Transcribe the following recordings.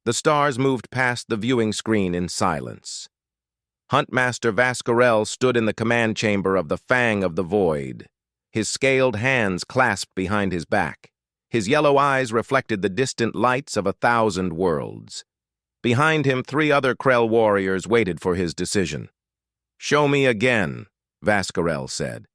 The stars moved past the viewing screen in silence. Huntmaster Vascarel stood in the command chamber of the Fang of the Void, his scaled hands clasped behind his back. His yellow eyes reflected the distant lights of 1,000 worlds. Behind him, 3 other Krell warriors waited for his decision. "Show me again," Vascarel said.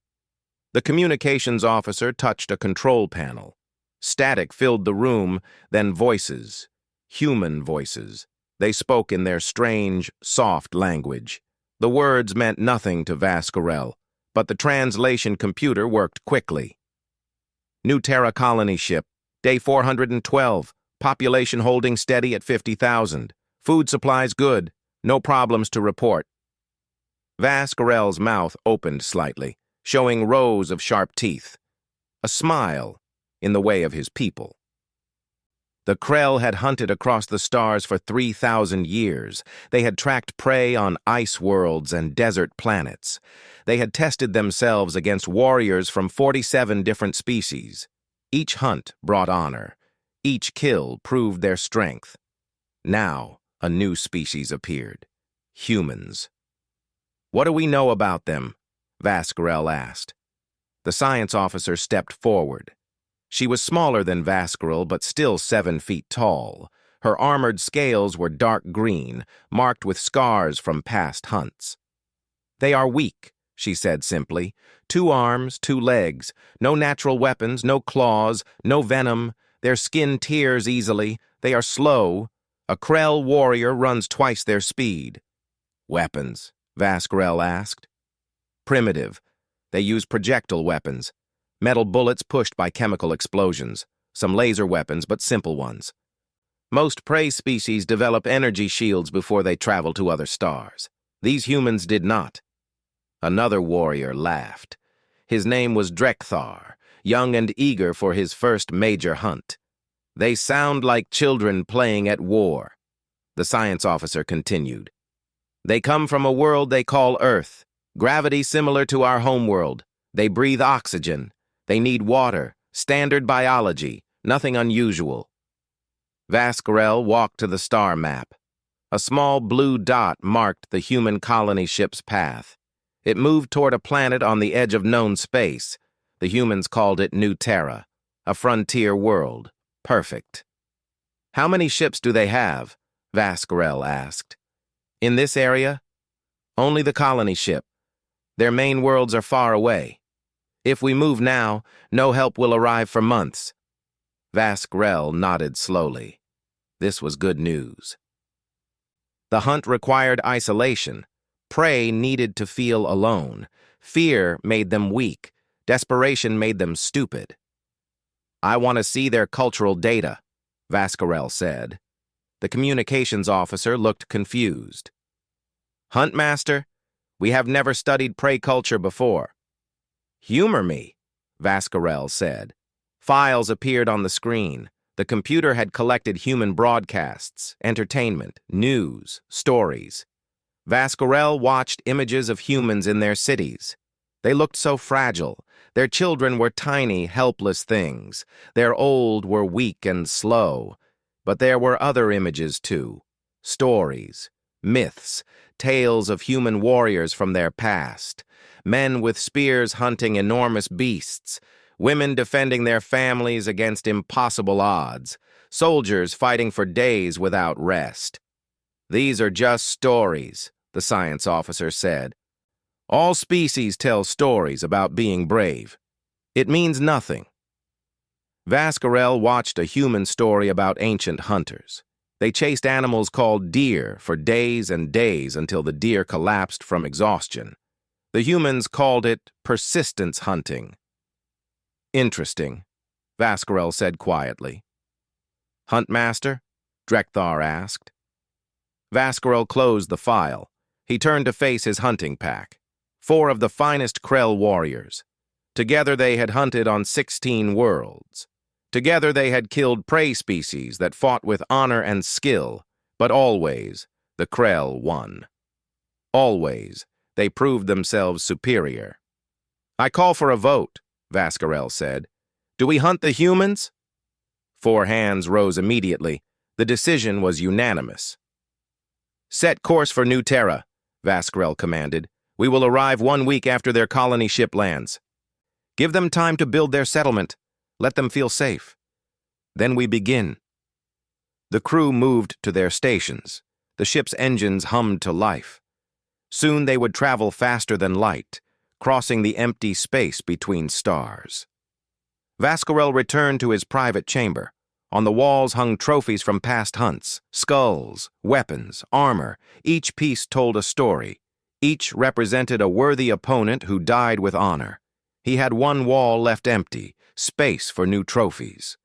The communications officer touched a control panel. Static filled the room, then voices. Human voices. They spoke in their strange, soft language. The words meant nothing to Vascarel, but the translation computer worked quickly. New Terra colony ship, day 412, population holding steady at 50,000. Food supplies good, no problems to report. Vascarel's mouth opened slightly, showing rows of sharp teeth. A smile in the way of his people. The Krell had hunted across the stars for 3,000 years. They had tracked prey on ice worlds and desert planets. They had tested themselves against warriors from 47 different species. Each hunt brought honor. Each kill proved their strength. Now, a new species appeared. Humans. "What do we know about them?" Vascarel asked. The science officer stepped forward. She was smaller than Vascarel, but still 7 feet tall. Her armored scales were dark green, marked with scars from past hunts. "They are weak," she said simply. 2 arms, 2 legs, no natural weapons, no claws, no venom. Their skin tears easily. They are slow. A Krell warrior runs twice their speed. "Weapons?" Vascarel asked. "Primitive. They use projectile weapons. Metal bullets pushed by chemical explosions. Some laser weapons, but simple ones. Most prey species develop energy shields before they travel to other stars. These humans did not." Another warrior laughed. His name was Drekthar, young and eager for his first major hunt. "They sound like children playing at war," the science officer continued. "They come from a world they call Earth. Gravity similar to our homeworld. They breathe oxygen. They need water, standard biology, nothing unusual." Vascarel walked to the star map. A small blue dot marked the human colony ship's path. It moved toward a planet on the edge of known space. The humans called it New Terra, a frontier world. Perfect. "How many ships do they have?" Vascarel asked. "In this area? Only the colony ship. Their main worlds are far away. If we move now, no help will arrive for months." Vascarel nodded slowly. This was good news. The hunt required isolation. Prey needed to feel alone. Fear made them weak. Desperation made them stupid. "I want to see their cultural data," Vascarel said. The communications officer looked confused. "Huntmaster, we have never studied prey culture before." "Humor me," Vascarel said. Files appeared on the screen. The computer had collected human broadcasts, entertainment, news, stories. Vascarel watched images of humans in their cities. They looked so fragile. Their children were tiny, helpless things. Their old were weak and slow. But there were other images, too. Stories, myths, tales of human warriors from their past. Men with spears hunting enormous beasts. Women defending their families against impossible odds. Soldiers fighting for days without rest. "These are just stories," the science officer said. "All species tell stories about being brave. It means nothing." Vascarel watched a human story about ancient hunters. They chased animals called deer for days and days until the deer collapsed from exhaustion. The humans called it persistence hunting. "Interesting," Vascarel said quietly. "Huntmaster?" Drekthar asked. Vascarel closed the file. He turned to face his hunting pack. 4 of the finest Krell warriors. Together they had hunted on 16 worlds. Together they had killed prey species that fought with honor and skill, but always the Krell won. Always they proved themselves superior. "I call for a vote," Vascarel said. "Do we hunt the humans?" 4 hands rose immediately. The decision was unanimous. "Set course for New Terra," Vascarel commanded. "We will arrive 1 week after their colony ship lands. Give them time to build their settlement. Let them feel safe. Then we begin." The crew moved to their stations. The ship's engines hummed to life. Soon they would travel faster than light, crossing the empty space between stars. Vascarel returned to his private chamber. On the walls hung trophies from past hunts, skulls, weapons, armor. Each piece told a story. Each represented a worthy opponent who died with honor. He had one wall left empty, space for new trophies.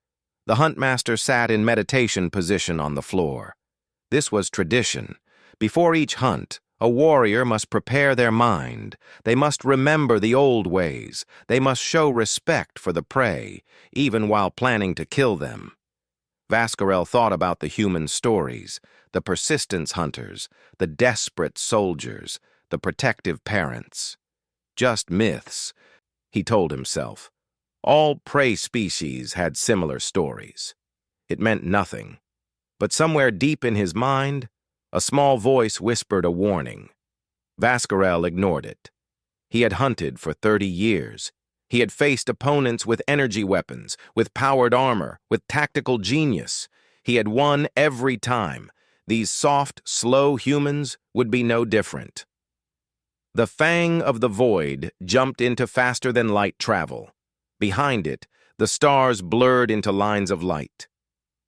The huntmaster sat in meditation position on the floor. This was tradition. Before each hunt, a warrior must prepare their mind. They must remember the old ways. They must show respect for the prey, even while planning to kill them. Vascarel thought about the human stories, the persistence hunters, the desperate soldiers, the protective parents. Just myths, he told himself. All prey species had similar stories. It meant nothing. But somewhere deep in his mind, a small voice whispered a warning. Vascarel ignored it. He had hunted for 30 years. He had faced opponents with energy weapons, with powered armor, with tactical genius. He had won every time. These soft, slow humans would be no different. The fang of the void jumped into faster-than-light travel. Behind it, the stars blurred into lines of light.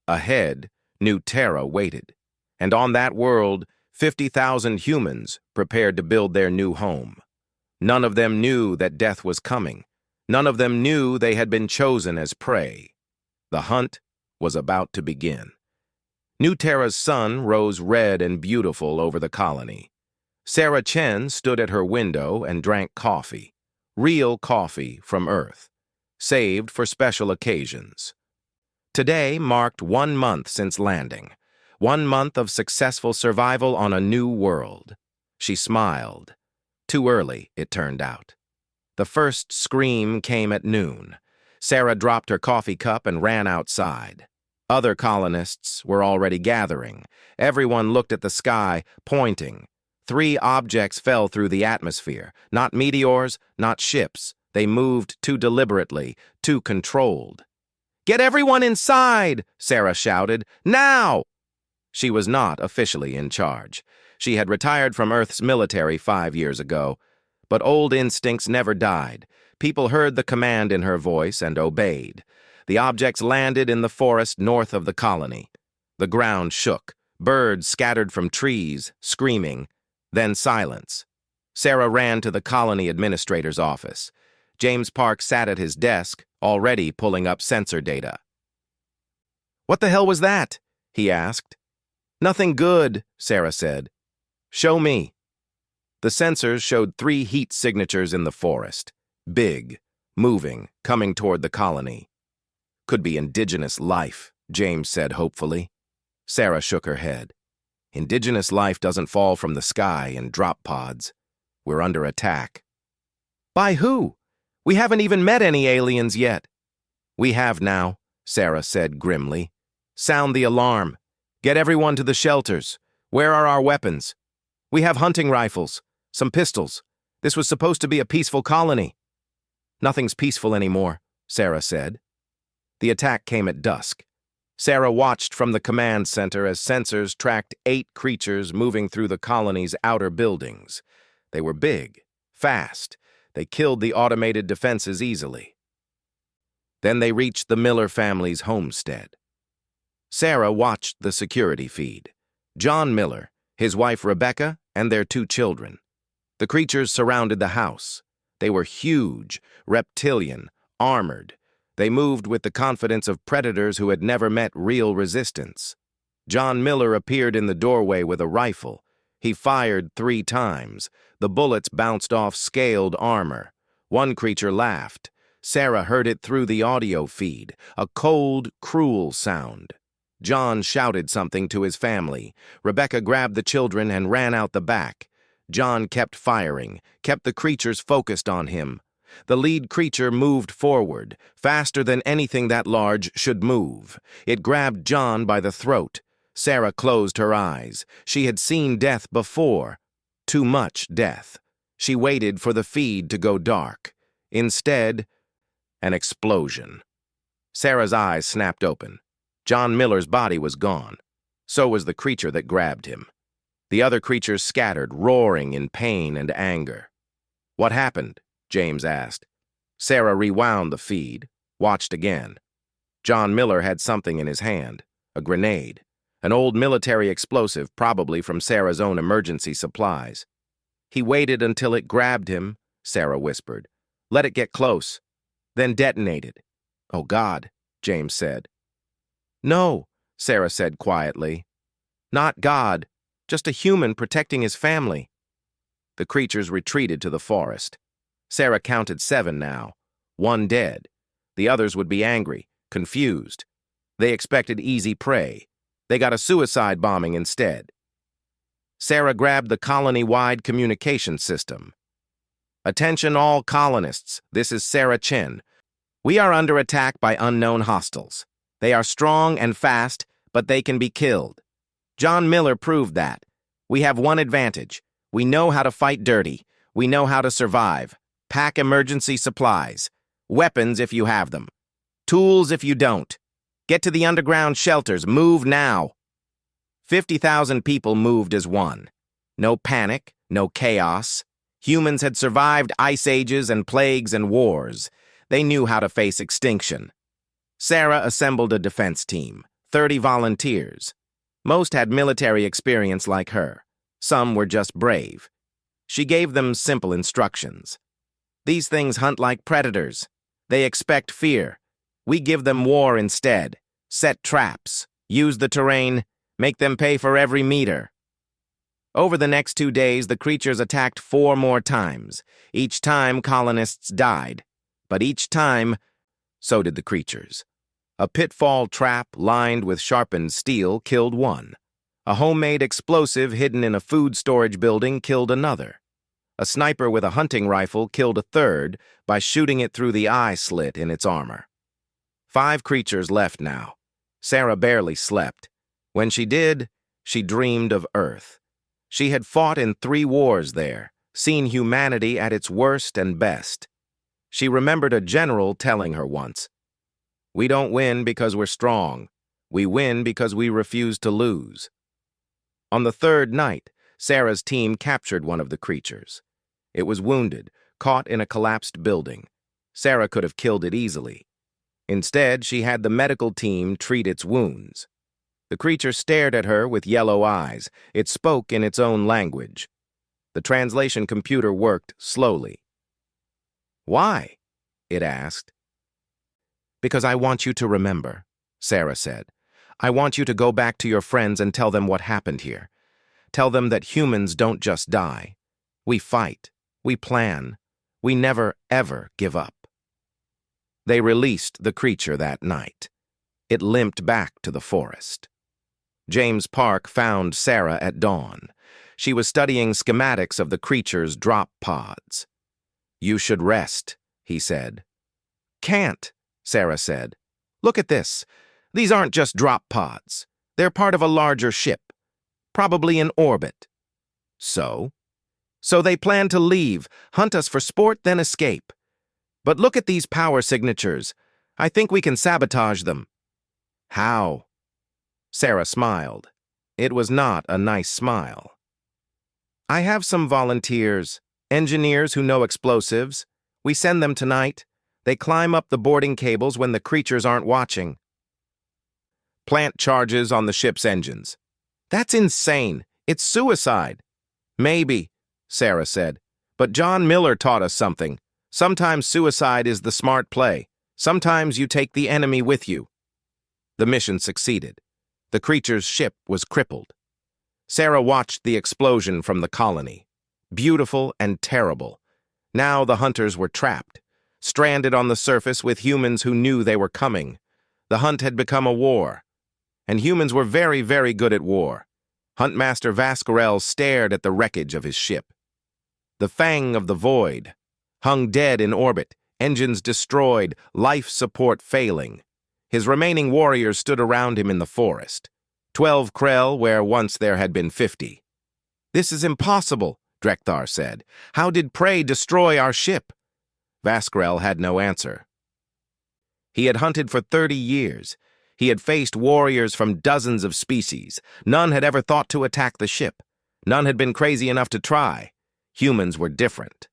Ahead, New Terra waited. And on that world, 50,000 humans prepared to build their new home. None of them knew that death was coming. None of them knew they had been chosen as prey. The hunt was about to begin. New Terra's sun rose red and beautiful over the colony. Sarah Chen stood at her window and drank coffee. Real coffee from Earth, saved for special occasions. Today marked 1 month since landing. 1 month of successful survival on a new world. She smiled. Too early, it turned out. The first scream came at noon. Sarah dropped her coffee cup and ran outside. Other colonists were already gathering. Everyone looked at the sky, pointing. 3 objects fell through the atmosphere. Not meteors, not ships. They moved too deliberately, too controlled. "Get everyone inside!" Sarah shouted. "Now!" She was not officially in charge. She had retired from Earth's military 5 years ago. But old instincts never died. People heard the command in her voice and obeyed. The objects landed in the forest north of the colony. The ground shook. Birds scattered from trees, screaming. Then silence. Sarah ran to the colony administrator's office. James Park sat at his desk, already pulling up sensor data. "What the hell was that?" he asked. "Nothing good," Sarah said. "Show me." The sensors showed 3 heat signatures in the forest. Big, moving, coming toward the colony. "Could be indigenous life," James said hopefully. Sarah shook her head. "Indigenous life doesn't fall from the sky in drop pods. We're under attack." "By who? We haven't even met any aliens yet." "We have now," Sarah said grimly. "Sound the alarm. Get everyone to the shelters. Where are our weapons? We have hunting rifles. Some pistols. This was supposed to be a peaceful colony." "Nothing's peaceful anymore," Sarah said. The attack came at dusk. Sarah watched from the command center as sensors tracked 8 creatures moving through the colony's outer buildings. They were big, fast. They killed the automated defenses easily. Then they reached the Miller family's homestead. Sarah watched the security feed. John Miller, his wife Rebecca, and their 2 children. The creatures surrounded the house. They were huge, reptilian, armored. They moved with the confidence of predators who had never met real resistance. John Miller appeared in the doorway with a rifle. He fired 3 times. The bullets bounced off scaled armor. One creature laughed. Sarah heard it through the audio feed, a cold, cruel sound. John shouted something to his family. Rebecca grabbed the children and ran out the back. John kept firing, kept the creatures focused on him. The lead creature moved forward, faster than anything that large should move. It grabbed John by the throat. Sarah closed her eyes. She had seen death before. Too much death. She waited for the feed to go dark. Instead, an explosion. Sarah's eyes snapped open. John Miller's body was gone. So was the creature that grabbed him. The other creatures scattered, roaring in pain and anger. "What happened?" James asked. Sarah rewound the feed, watched again. John Miller had something in his hand, a grenade, an old military explosive, probably from Sarah's own emergency supplies. "He waited until it grabbed him," Sarah whispered. "Let it get close, then detonated." "Oh, God," James said. "No," Sarah said quietly. "Not God, just a human protecting his family." The creatures retreated to the forest. Sarah counted 7 now. 1 dead. The others would be angry, confused. They expected easy prey. They got a suicide bombing instead. Sarah grabbed the colony-wide communication system. "Attention all colonists, this is Sarah Chen. We are under attack by unknown hostiles. They are strong and fast, but they can be killed. John Miller proved that. We have one advantage. We know how to fight dirty. We know how to survive. Pack emergency supplies. Weapons if you have them. Tools if you don't. Get to the underground shelters. Move now." 50,000 people moved as one. No panic, no chaos. Humans had survived ice ages and plagues and wars. They knew how to face extinction. Sarah assembled a defense team, 30 volunteers. Most had military experience like her. Some were just brave. She gave them simple instructions. "These things hunt like predators. They expect fear. We give them war instead. Set traps. Use the terrain. Make them pay for every meter." Over the next 2 days, the creatures attacked 4 more times. Each time, colonists died. But each time, so did the creatures. A pitfall trap lined with sharpened steel killed 1. A homemade explosive hidden in a food storage building killed another. A sniper with a hunting rifle killed a 3rd by shooting it through the eye slit in its armor. 5 creatures left now. Sarah barely slept. When she did, she dreamed of Earth. She had fought in 3 wars there, seen humanity at its worst and best. She remembered a general telling her once, "We don't win because we're strong. We win because we refuse to lose." On the 3rd night, Sarah's team captured one of the creatures. It was wounded, caught in a collapsed building. Sarah could have killed it easily. Instead, she had the medical team treat its wounds. The creature stared at her with yellow eyes. It spoke in its own language. The translation computer worked slowly. "Why?" it asked. "Because I want you to remember," Sarah said. "I want you to go back to your friends and tell them what happened here. Tell them that humans don't just die. We fight. We plan. We never, ever give up." They released the creature that night. It limped back to the forest. James Park found Sarah at dawn. She was studying schematics of the creature's drop pods. "You should rest," he said. "Can't," Sarah said. "Look at this. These aren't just drop pods. They're part of a larger ship, probably in orbit." "So?" "So they plan to leave, hunt us for sport, then escape. But look at these power signatures. I think we can sabotage them." "How?" Sarah smiled. It was not a nice smile. "I have some volunteers, engineers who know explosives. We send them tonight. They climb up the boarding cables when the creatures aren't watching. Plant charges on the ship's engines." "That's insane. It's suicide." "Maybe," Sarah said. "But John Miller taught us something. Sometimes suicide is the smart play. Sometimes you take the enemy with you." The mission succeeded. The creature's ship was crippled. Sarah watched the explosion from the colony. Beautiful and terrible. Now the hunters were trapped, stranded on the surface with humans who knew they were coming. The hunt had become a war. And humans were very, very good at war. Huntmaster Vascarel stared at the wreckage of his ship. The Fang of the Void hung dead in orbit, engines destroyed, life support failing. His remaining warriors stood around him in the forest. 12 Krell where once there had been 50. "This is impossible," Drekthar said. "How did prey destroy our ship?" Vaskarel had no answer. He had hunted for 30 years. He had faced warriors from dozens of species. None had ever thought to attack the ship. None had been crazy enough to try. Humans were different.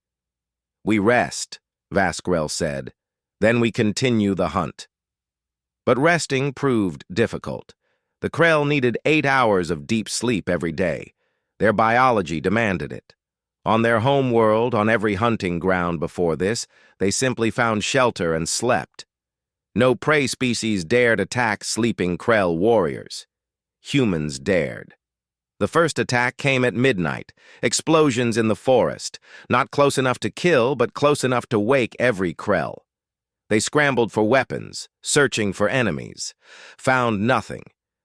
"We rest," Vaskarel said. "Then we continue the hunt." But resting proved difficult. The Krell needed 8 hours of deep sleep every day. Their biology demanded it. On their home world, on every hunting ground before this, they simply found shelter and slept. No prey species dared attack sleeping Krell warriors. Humans dared. The first attack came at midnight, explosions in the forest, not close enough to kill, but close enough to wake every Krell. They scrambled for weapons, searching for enemies. Found nothing,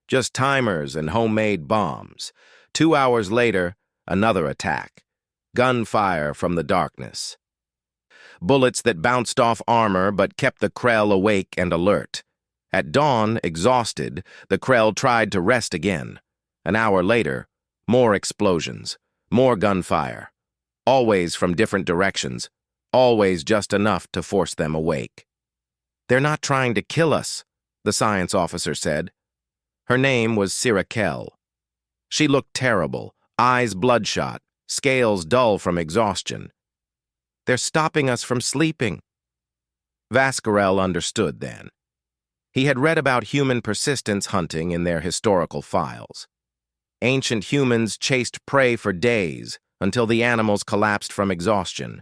just timers and homemade bombs. 2 hours later, another attack. Gunfire from the darkness. Bullets that bounced off armor but kept the Krell awake and alert. At dawn, exhausted, the Krell tried to rest again. An hour later, more explosions, more gunfire. Always from different directions, always just enough to force them awake. "They're not trying to kill us," the science officer said. Her name was Sirakel. She looked terrible, eyes bloodshot, scales dull from exhaustion. "They're stopping us from sleeping." Vaskarel understood then. He had read about human persistence hunting in their historical files. Ancient humans chased prey for days until the animals collapsed from exhaustion.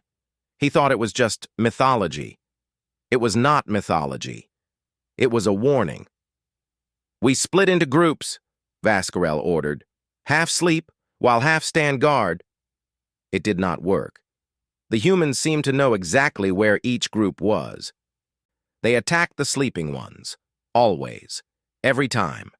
He thought it was just mythology. It was not mythology. It was a warning. "We split into groups," Vaskarel ordered. "Half sleep, while half stand guard." It did not work. The humans seemed to know exactly where each group was. They attacked the sleeping ones, always, every time.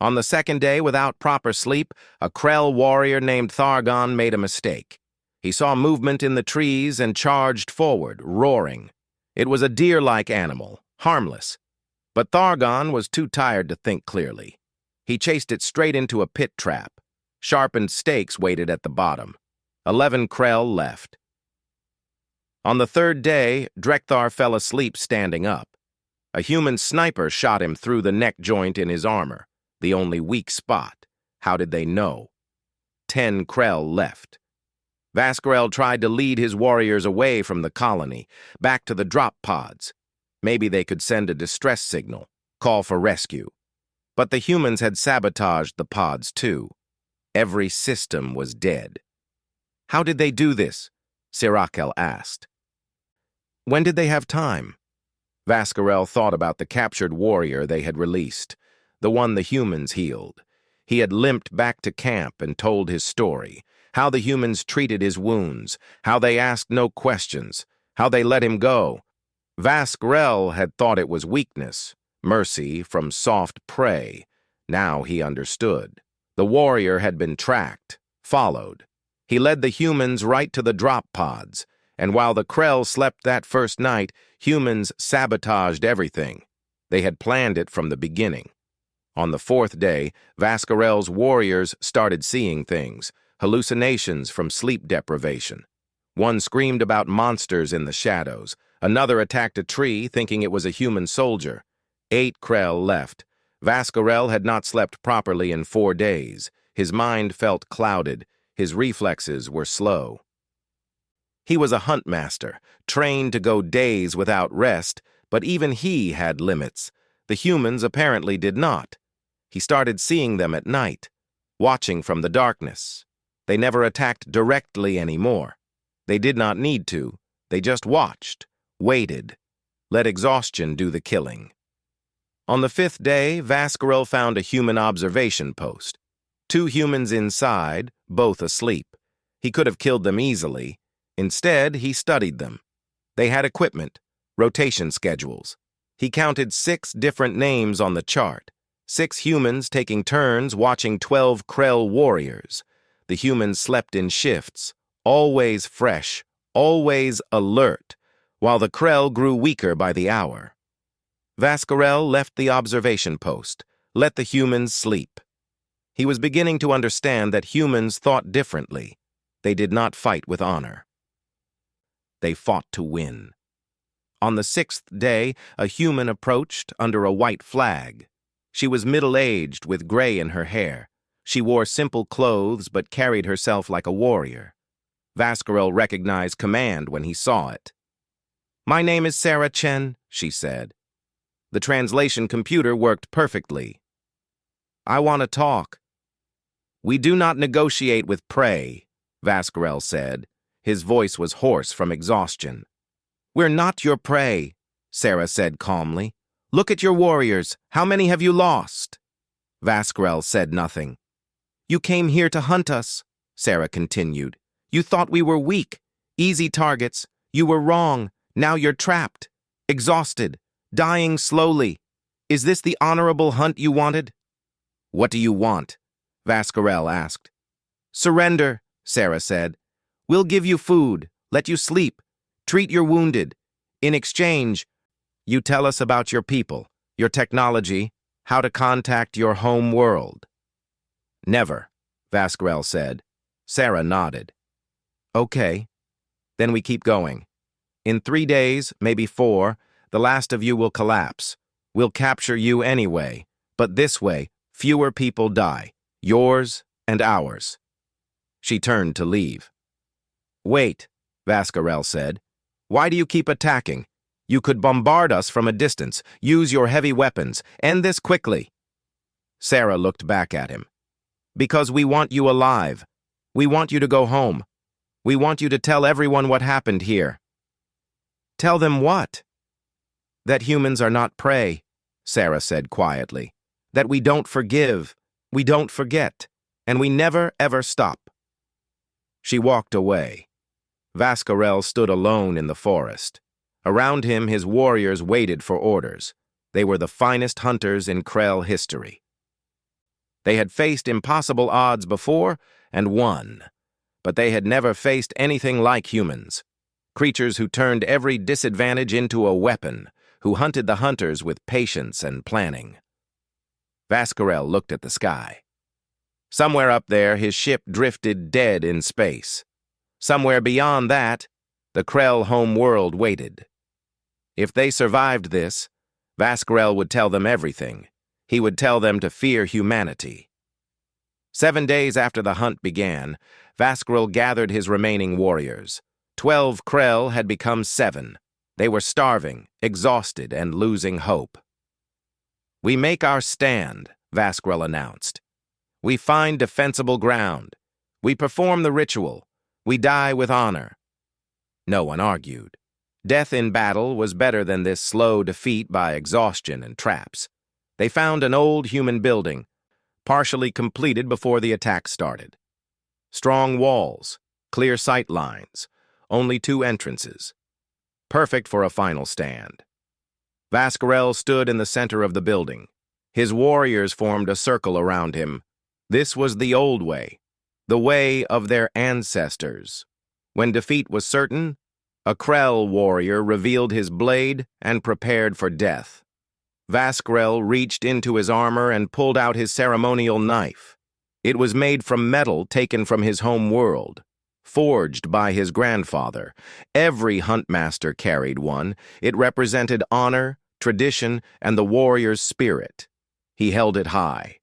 On the second day, without proper sleep, a Krell warrior named Thargon made a mistake. He saw movement in the trees and charged forward, roaring. It was a deer-like animal, harmless. But Thargon was too tired to think clearly. He chased it straight into a pit trap. Sharpened stakes waited at the bottom. 11 Krell left. On the third day, Drekthar fell asleep standing up. A human sniper shot him through the neck joint in his armor, the only weak spot. How did they know? 10 Krell left. Vaskarel tried to lead his warriors away from the colony, back to the drop pods. Maybe they could send a distress signal, call for rescue. But the humans had sabotaged the pods too. Every system was dead. "How did they do this?" Sirakel asked. "When did they have time?" Vaskarel thought about the captured warrior they had released, the one the humans healed. He had limped back to camp and told his story, how the humans treated his wounds, how they asked no questions, how they let him go. Vaskarel had thought it was weakness, mercy from soft prey. Now he understood. The warrior had been tracked, followed. He led the humans right to the drop pods, and while the Krell slept that first night, humans sabotaged everything. They had planned it from the beginning. On the fourth day, Vaskarel's warriors started seeing things, hallucinations from sleep deprivation. One screamed about monsters in the shadows. Another attacked a tree, thinking it was a human soldier. 8 Krell left. Vaskarel had not slept properly in 4 days. His mind felt clouded. His reflexes were slow. He was a hunt master, trained to go days without rest, but even he had limits. The humans apparently did not. He started seeing them at night, watching from the darkness. They never attacked directly anymore. They did not need to. They just watched, waited, let exhaustion do the killing. On the 5th day, Vaskarel found a human observation post. 2 humans inside, both asleep. He could have killed them easily. Instead, he studied them. They had equipment, rotation schedules. He counted 6 different names on the chart. 6 humans taking turns watching 12 Krell warriors. The humans slept in shifts, always fresh, always alert, while the Krell grew weaker by the hour. Vaskarel left the observation post, let the humans sleep. He was beginning to understand that humans thought differently. They did not fight with honor. They fought to win. On the 6th day, a human approached under a white flag. She was middle-aged with gray in her hair. She wore simple clothes but carried herself like a warrior. Vascarel recognized command when he saw it. "My name is Sarah Chen," she said. The translation computer worked perfectly. "I want to talk." "We do not negotiate with prey," Vascarel said. His voice was hoarse from exhaustion. "We're not your prey," Sarah said calmly. "Look at your warriors. How many have you lost?" Vascarel said nothing. "You came here to hunt us," Sarah continued. "You thought we were weak, easy targets. You were wrong. Now you're trapped, exhausted, dying slowly. Is this the honorable hunt you wanted?" "What do you want?" Vascarel asked. "Surrender," Sarah said. "We'll give you food, let you sleep, treat your wounded. In exchange, you tell us about your people, your technology, how to contact your home world." "Never," Vascarel said. Sarah nodded. "Okay. Then we keep going. In 3 days, maybe 4, the last of you will collapse. We'll capture you anyway, but this way, fewer people die, yours and ours." She turned to leave. "Wait," Vascarel said. "Why do you keep attacking? You could bombard us from a distance. Use your heavy weapons. End this quickly." Sarah looked back at him. "Because we want you alive. We want you to go home. We want you to tell everyone what happened here." "Tell them what?" "That humans are not prey," Sarah said quietly. "That we don't forgive, we don't forget, and we never ever stop." She walked away. Vascarel stood alone in the forest. Around him, his warriors waited for orders. They were the finest hunters in Krell history. They had faced impossible odds before and won, but they had never faced anything like humans. Creatures who turned every disadvantage into a weapon, who hunted the hunters with patience and planning. Vascarel looked at the sky. Somewhere up there, his ship drifted dead in space. Somewhere beyond that, the Krell home world waited. If they survived this, Vascarel would tell them everything. He would tell them to fear humanity. 7 days after the hunt began, Vascarel gathered his remaining warriors. 12 Krell had become 7. They were starving, exhausted, and losing hope. "We make our stand," Vascarel announced. "We find defensible ground. We perform the ritual. We die with honor." No one argued. Death in battle was better than this slow defeat by exhaustion and traps. They found an old human building, partially completed before the attack started. Strong walls, clear sight lines, only 2 entrances. Perfect for a final stand. Vascarel stood in the center of the building. His warriors formed a circle around him. This was the old way, the way of their ancestors. When defeat was certain, a Krell warrior revealed his blade and prepared for death. Vascarel reached into his armor and pulled out his ceremonial knife. It was made from metal taken from his home world, forged by his grandfather. Every huntmaster carried one. It represented honor, tradition, and the warrior's spirit. He held it high.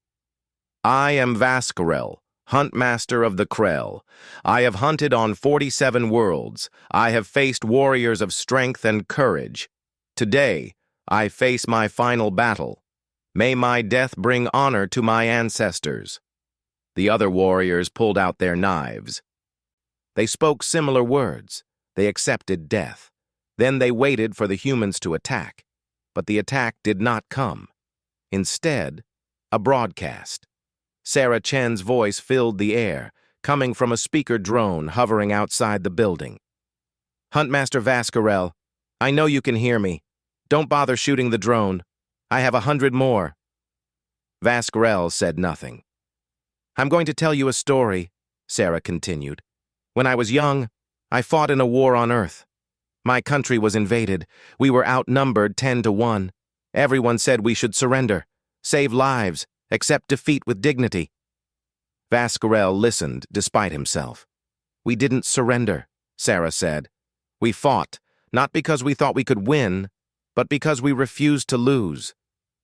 "I am Vascarel, Huntmaster of the Krell. I have hunted on 47 worlds. I have faced warriors of strength and courage. Today, I face my final battle. May my death bring honor to my ancestors." The other warriors pulled out their knives. They spoke similar words. They accepted death. Then they waited for the humans to attack. But the attack did not come. Instead, a broadcast. Sarah Chen's voice filled the air, coming from a speaker drone hovering outside the building. "Huntmaster Vascarel, I know you can hear me. Don't bother shooting the drone. I have 100 more." Vascarel said nothing. "I'm going to tell you a story," Sarah continued. "When I was young, I fought in a war on Earth. My country was invaded. We were outnumbered 10 to 1. Everyone said we should surrender, save lives, accept defeat with dignity. Vascarel listened despite himself. "We didn't surrender," Sarah said. "We fought, not because we thought we could win, but because we refused to lose.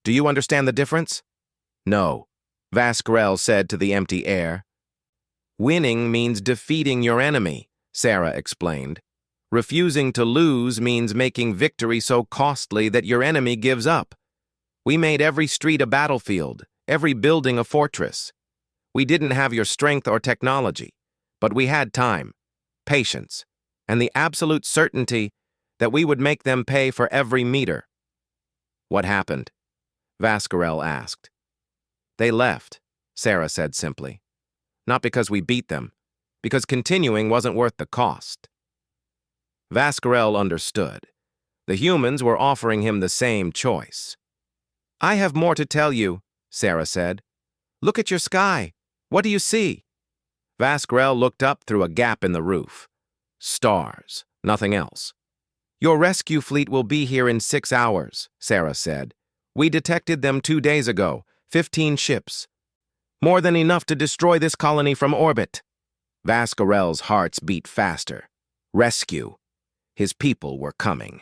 Do you understand the difference?" "No," Vascarel said to the empty air. "Winning means defeating your enemy," Sarah explained. "Refusing to lose means making victory so costly that your enemy gives up. We made every street a battlefield, every building a fortress. We didn't have your strength or technology, but we had time, patience, and the absolute certainty that we would make them pay for every meter." "What happened?" Vascarel asked. "They left," Sarah said simply. "Not because we beat them, because continuing wasn't worth the cost." Vascarel understood. The humans were offering him the same choice. "I have more to tell you," Sarah said. "Look at your sky. What do you see?" Vascarel looked up through a gap in the roof. "Stars, nothing else." "Your rescue fleet will be here in 6 hours," Sarah said. "We detected them 2 days ago, 15 ships. More than enough to destroy this colony from orbit." Vascarel's hearts beat faster. Rescue. His people were coming.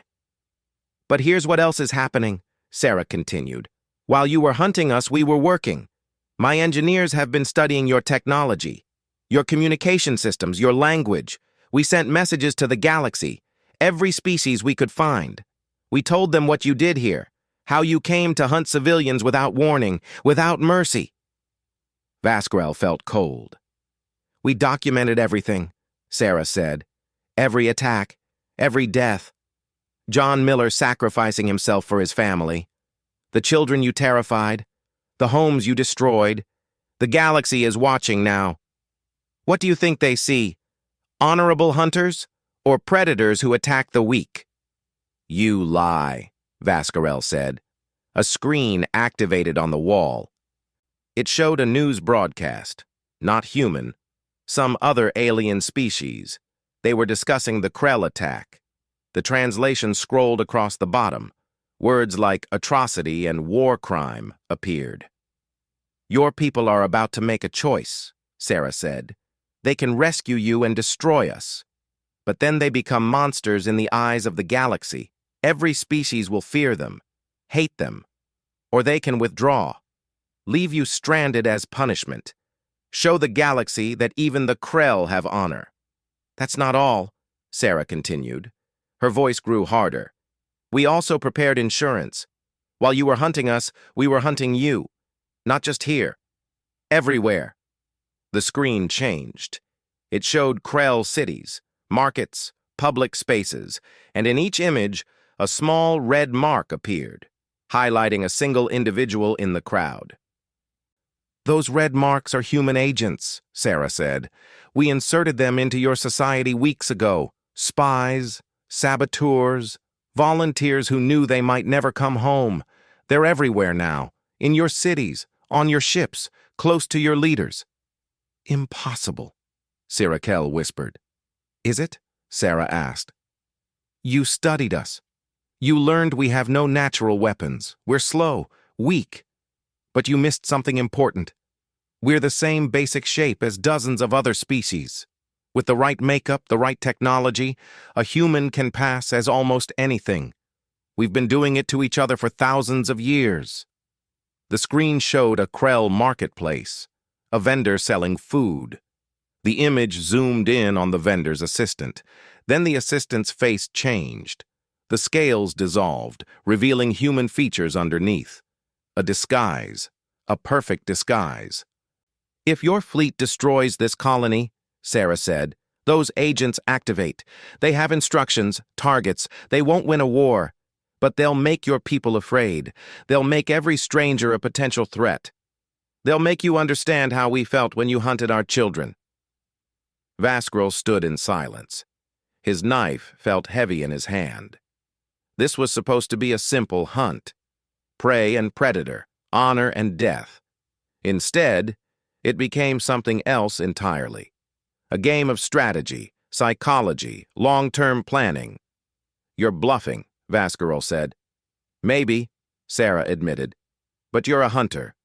"But here's what else is happening," Sarah continued. "While you were hunting us, we were working. My engineers have been studying your technology, your communication systems, your language. We sent messages to the galaxy, every species we could find. We told them what you did here, how you came to hunt civilians without warning, without mercy." Vascarel felt cold. "We documented everything," Sarah said. "Every attack, every death. John Miller sacrificing himself for his family. The children you terrified. The homes you destroyed. The galaxy is watching now. What do you think they see? Honorable hunters or predators who attack the weak?" "You lie," Vascarel said. A screen activated on the wall. It showed a news broadcast. Not human. Some other alien species. They were discussing the Krell attack. The translation scrolled across the bottom. Words like atrocity and war crime appeared. "Your people are about to make a choice," Sarah said. "They can rescue you and destroy us. But then they become monsters in the eyes of the galaxy. Every species will fear them, hate them. Or they can withdraw. Leave you stranded as punishment. Show the galaxy that even the Krell have honor." "That's not all," Sarah continued. Her voice grew harder. "We also prepared insurance. While you were hunting us, we were hunting you. Not just here. Everywhere." The screen changed. It showed Krell cities, markets, public spaces, and in each image, a small red mark appeared, highlighting a single individual in the crowd. "Those red marks are human agents," Sarah said. "We inserted them into your society weeks ago. Spies, saboteurs, volunteers who knew they might never come home. They're everywhere now, in your cities, on your ships, close to your leaders." "Impossible," Sirakel whispered. "Is it?" Sarah asked. "You studied us. You learned we have no natural weapons. We're slow, weak. But you missed something important. We're the same basic shape as dozens of other species. With the right makeup, the right technology, a human can pass as almost anything. We've been doing it to each other for thousands of years." The screen showed a Krell marketplace, a vendor selling food. The image zoomed in on the vendor's assistant. Then the assistant's face changed. The scales dissolved, revealing human features underneath. A disguise, a perfect disguise. "If your fleet destroys this colony," Sarah said, "those agents activate. They have instructions, targets. They won't win a war. But they'll make your people afraid. They'll make every stranger a potential threat. They'll make you understand how we felt when you hunted our children." Vascarel stood in silence. His knife felt heavy in his hand. This was supposed to be a simple hunt. Prey and predator, honor and death. Instead, it became something else entirely. A game of strategy, psychology, long-term planning. "You're bluffing," Vascarel said. "Maybe," Sarah admitted. "But you're a hunter.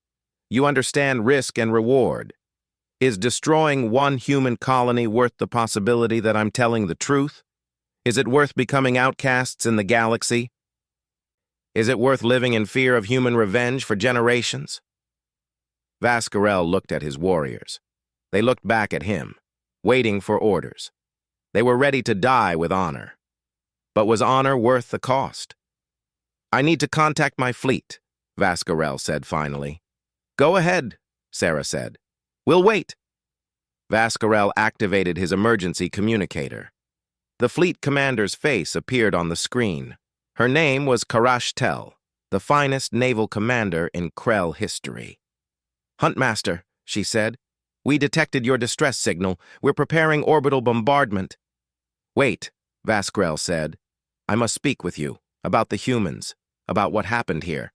You understand risk and reward. Is destroying one human colony worth the possibility that I'm telling the truth? Is it worth becoming outcasts in the galaxy? Is it worth living in fear of human revenge for generations? Vascarel looked at his warriors. They looked back at him, waiting for orders. They were ready to die with honor. But was honor worth the cost? I need to contact my fleet, Vascarel said finally. Go ahead, Sarah said. We'll wait. Vascarel activated his emergency communicator. The fleet commander's face appeared on the screen. Her name was Karash Tel, the finest naval commander in Krell history. Huntmaster, she said, we detected your distress signal. We're preparing orbital bombardment. Wait, Vascarel said. I must speak with you about the humans, about what happened here.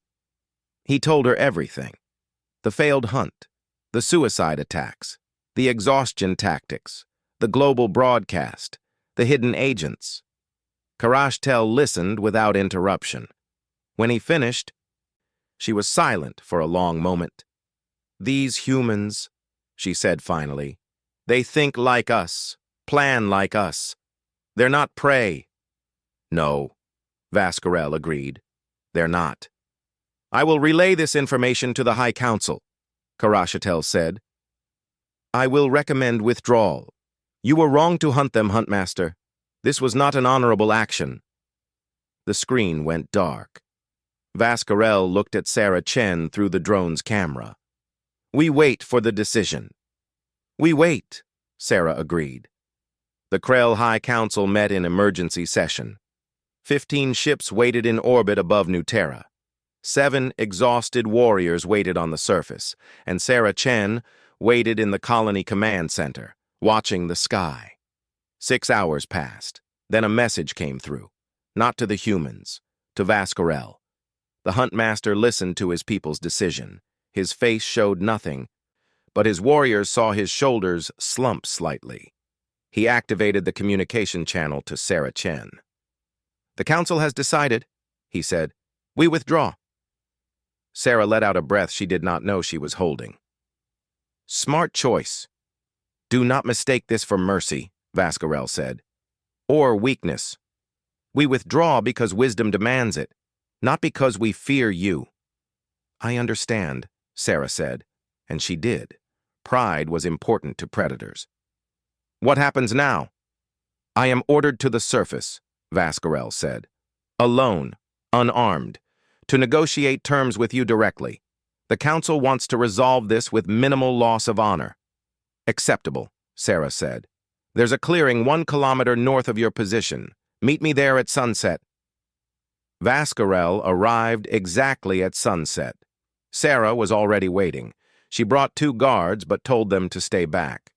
He told her everything. The failed hunt, the suicide attacks, the exhaustion tactics, the global broadcast, the hidden agents. Karash Tel listened without interruption. When he finished, she was silent for a long moment. These humans, she said finally, they think like us, plan like us. They're not prey. No, Vascarel agreed. They're not. I will relay this information to the High Council, Karash Tel said. I will recommend withdrawal. You were wrong to hunt them, Huntmaster. This was not an honorable action. The screen went dark. Vascarel looked at Sarah Chen through the drone's camera. We wait for the decision. We wait, Sarah agreed. The Krell High Council met in emergency session. 15 ships waited in orbit above New Terra. 7 exhausted warriors waited on the surface, and Sarah Chen waited in the colony command center, watching the sky. 6 hours passed. Then a message came through, not to the humans, to Vascarel. The Huntmaster listened to his people's decision. His face showed nothing, but his warriors saw his shoulders slump slightly. He activated the communication channel to Sarah Chen. The council has decided, he said. We withdraw. Sarah let out a breath she did not know she was holding. Smart choice. Do not mistake this for mercy, Vascarel said, or weakness. We withdraw because wisdom demands it, not because we fear you. I understand, Sarah said, and she did. Pride was important to predators. What happens now? I am ordered to the surface, Vascarel said. Alone, unarmed, to negotiate terms with you directly. The council wants to resolve this with minimal loss of honor. Acceptable, Sarah said. There's a clearing 1 kilometer north of your position. Meet me there at sunset. Vascarel arrived exactly at sunset. Sarah was already waiting. She brought 2 guards but told them to stay back.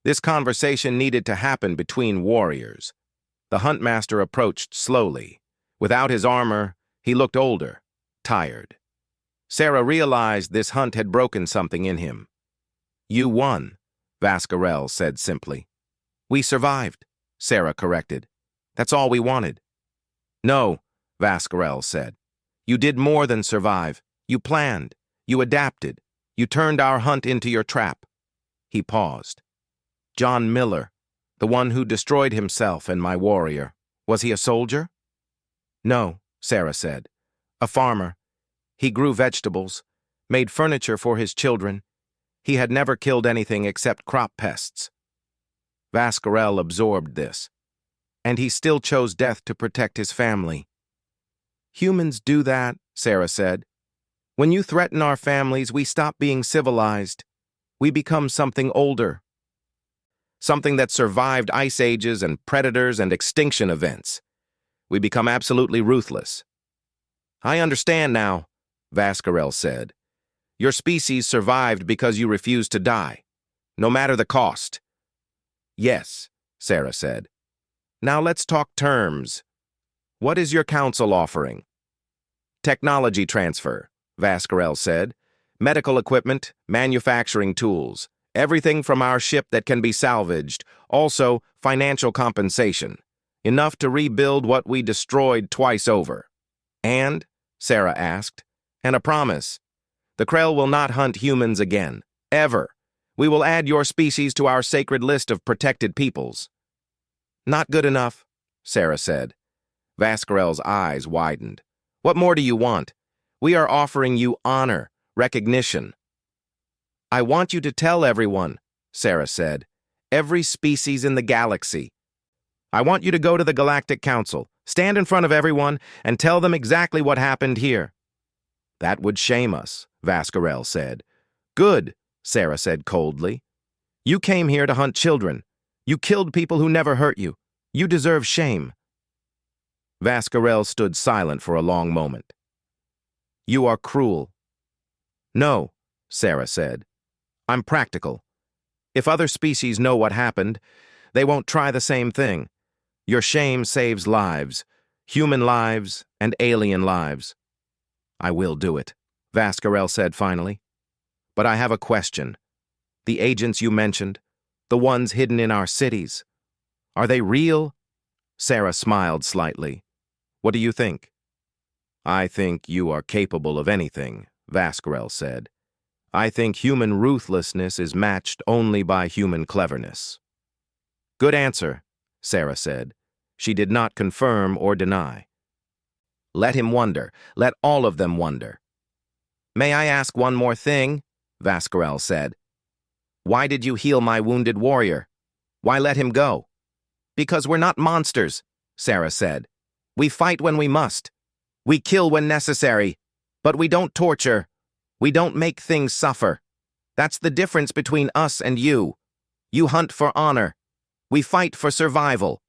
This conversation needed to happen between warriors. The Huntmaster approached slowly. Without his armor, he looked older, tired. Sarah realized this hunt had broken something in him. You won, Vascarel said simply. We survived, Sarah corrected. That's all we wanted. No, Vascarel said. You did more than survive. You planned. You adapted. You turned our hunt into your trap. He paused. John Miller, the one who destroyed himself and my warrior, was he a soldier? No, Sarah said. A farmer. He grew vegetables, made furniture for his children. He had never killed anything except crop pests. Vascarel absorbed this, and he still chose death to protect his family. Humans do that, Sarah said. When you threaten our families, we stop being civilized. We become something older. Something that survived ice ages and predators and extinction events. We become absolutely ruthless. I understand now, Vascarel said. Your species survived because you refused to die, no matter the cost. Yes, Sarah said. Now let's talk terms. What is your council offering? Technology transfer, Vascarel said. Medical equipment, manufacturing tools, everything from our ship that can be salvaged. Also, financial compensation. Enough to rebuild what we destroyed twice over. And, Sarah asked, and a promise. The Krell will not hunt humans again, ever. We will add your species to our sacred list of protected peoples." "Not good enough," Sarah said. Vascarel's eyes widened. "What more do you want? We are offering you honor, recognition." "I want you to tell everyone," Sarah said. "Every species in the galaxy. I want you to go to the Galactic Council, stand in front of everyone, and tell them exactly what happened here." "That would shame us," Vascarel said. "Good," Sarah said coldly. "You came here to hunt children. You killed people who never hurt you. You deserve shame." Vascarel stood silent for a long moment. "You are cruel." "No," Sarah said. "I'm practical. If other species know what happened, they won't try the same thing. Your shame saves lives, human lives and alien lives." "I will do it," Vascarel said finally. "But I have a question. The agents you mentioned, the ones hidden in our cities, are they real?" Sarah smiled slightly. "What do you think?" "I think you are capable of anything," Vascarel said. "I think human ruthlessness is matched only by human cleverness." "Good answer," Sarah said. She did not confirm or deny. "Let him wonder. Let all of them wonder." "May I ask one more thing?" Vascarel said. "Why did you heal my wounded warrior? Why let him go?" "Because we're not monsters," Sarah said. "We fight when we must. We kill when necessary. But we don't torture. We don't make things suffer. That's the difference between us and you. You hunt for honor. We fight for survival."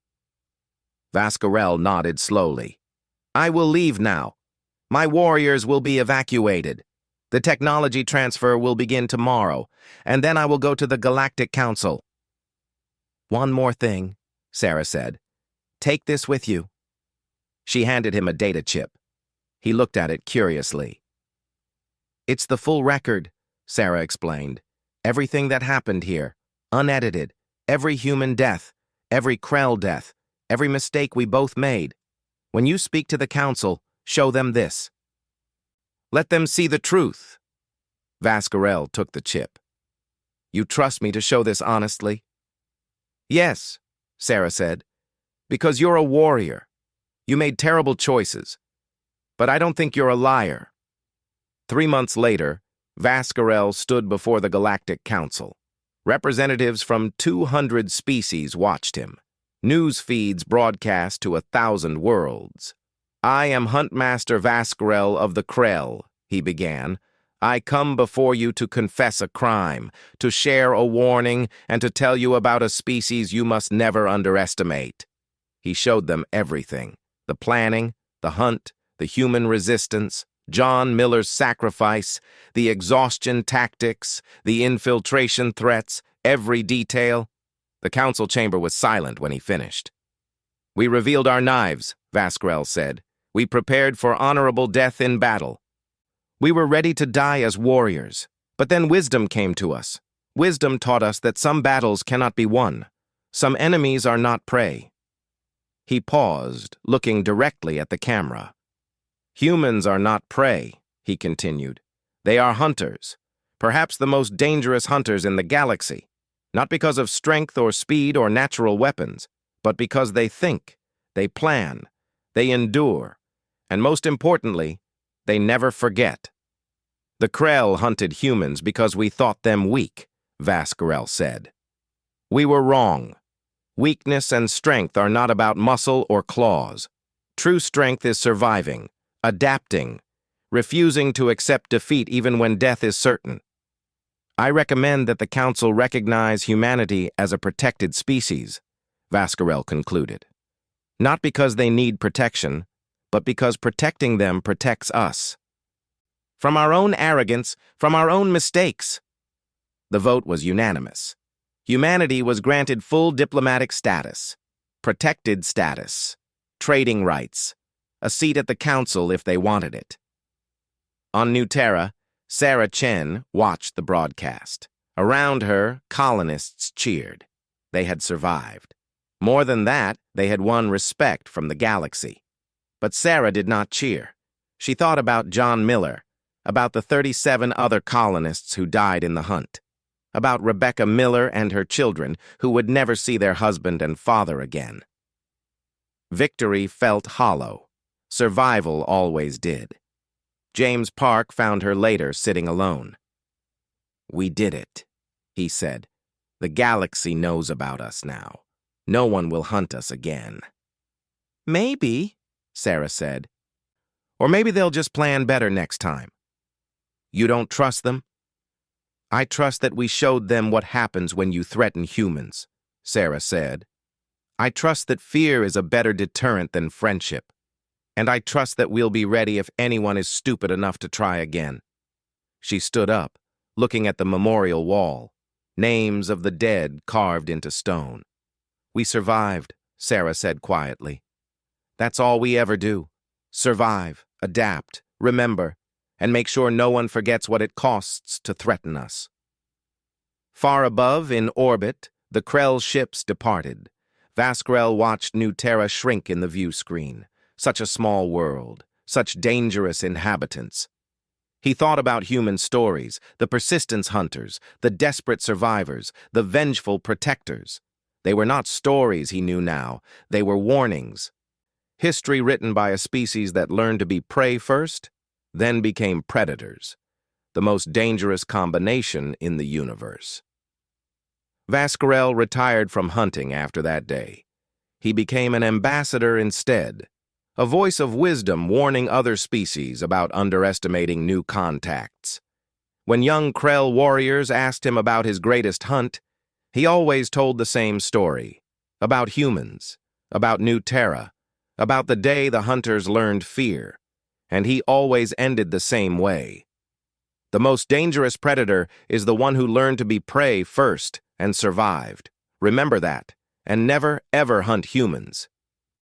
Vascarel nodded slowly. "I will leave now. My warriors will be evacuated. The technology transfer will begin tomorrow, and then I will go to the Galactic Council." "One more thing," Sarah said. "Take this with you." She handed him a data chip. He looked at it curiously. "It's the full record," Sarah explained. "Everything that happened here, unedited, every human death, every Krell death, every mistake we both made. When you speak to the council, show them this. Let them see the truth." Vascarel took the chip. "You trust me to show this honestly?" "Yes," Sarah said, "because you're a warrior. You made terrible choices. But I don't think you're a liar." 3 months later, Vascarel stood before the Galactic Council. Representatives from 200 species watched him. News feeds broadcast to 1,000 worlds. "I am Huntmaster Vascarel of the Krell," he began. "I come before you to confess a crime, to share a warning, and to tell you about a species you must never underestimate." He showed them everything: the planning, the hunt, the human resistance, John Miller's sacrifice, the exhaustion tactics, the infiltration threats, every detail. The council chamber was silent when he finished. "We revealed our knives," Vascarel said. "We prepared for honorable death in battle. We were ready to die as warriors, but then wisdom came to us. Wisdom taught us that some battles cannot be won. Some enemies are not prey." He paused, looking directly at the camera. "Humans are not prey," he continued. "They are hunters, perhaps the most dangerous hunters in the galaxy, not because of strength or speed or natural weapons, but because they think, they plan, they endure, and most importantly, they never forget." "The Krell hunted humans because we thought them weak," Vascarel said. "We were wrong. Weakness and strength are not about muscle or claws. True strength is surviving, adapting, refusing to accept defeat even when death is certain. I recommend that the Council recognize humanity as a protected species," Vascarel concluded. "Not because they need protection, but because protecting them protects us. From our own arrogance, from our own mistakes." The vote was unanimous. Humanity was granted full diplomatic status, protected status, trading rights, a seat at the council if they wanted it. On New Terra, Sarah Chen watched the broadcast. Around her, colonists cheered. They had survived. More than that, they had won respect from the galaxy. But Sarah did not cheer. She thought about John Miller, about the 37 other colonists who died in the hunt, about Rebecca Miller and her children who would never see their husband and father again. Victory felt hollow. Survival always did. James Park found her later sitting alone. "We did it," he said. "The galaxy knows about us now. No one will hunt us again." "Maybe," Sarah said. "Or maybe they'll just plan better next time." "You don't trust them?" "I trust that we showed them what happens when you threaten humans," Sarah said. "I trust that fear is a better deterrent than friendship. And I trust that we'll be ready if anyone is stupid enough to try again." She stood up, looking at the memorial wall, names of the dead carved into stone. "We survived," Sarah said quietly. "That's all we ever do. Survive, adapt, remember, and make sure no one forgets what it costs to threaten us." Far above, in orbit, the Krell ships departed. Vascarel watched New Terra shrink in the view screen. Such a small world, such dangerous inhabitants. He thought about human stories, the persistence hunters, the desperate survivors, the vengeful protectors. They were not stories, he knew now. They were warnings. History written by a species that learned to be prey first, then became predators. The most dangerous combination in the universe. Vascarel retired from hunting after that day. He became an ambassador instead. A voice of wisdom warning other species about underestimating new contacts. When young Krell warriors asked him about his greatest hunt, he always told the same story. About humans, about New Terra, about the day the hunters learned fear. And he always ended the same way. The most dangerous predator is the one who learned to be prey first and survived. Remember that, and never, ever hunt humans.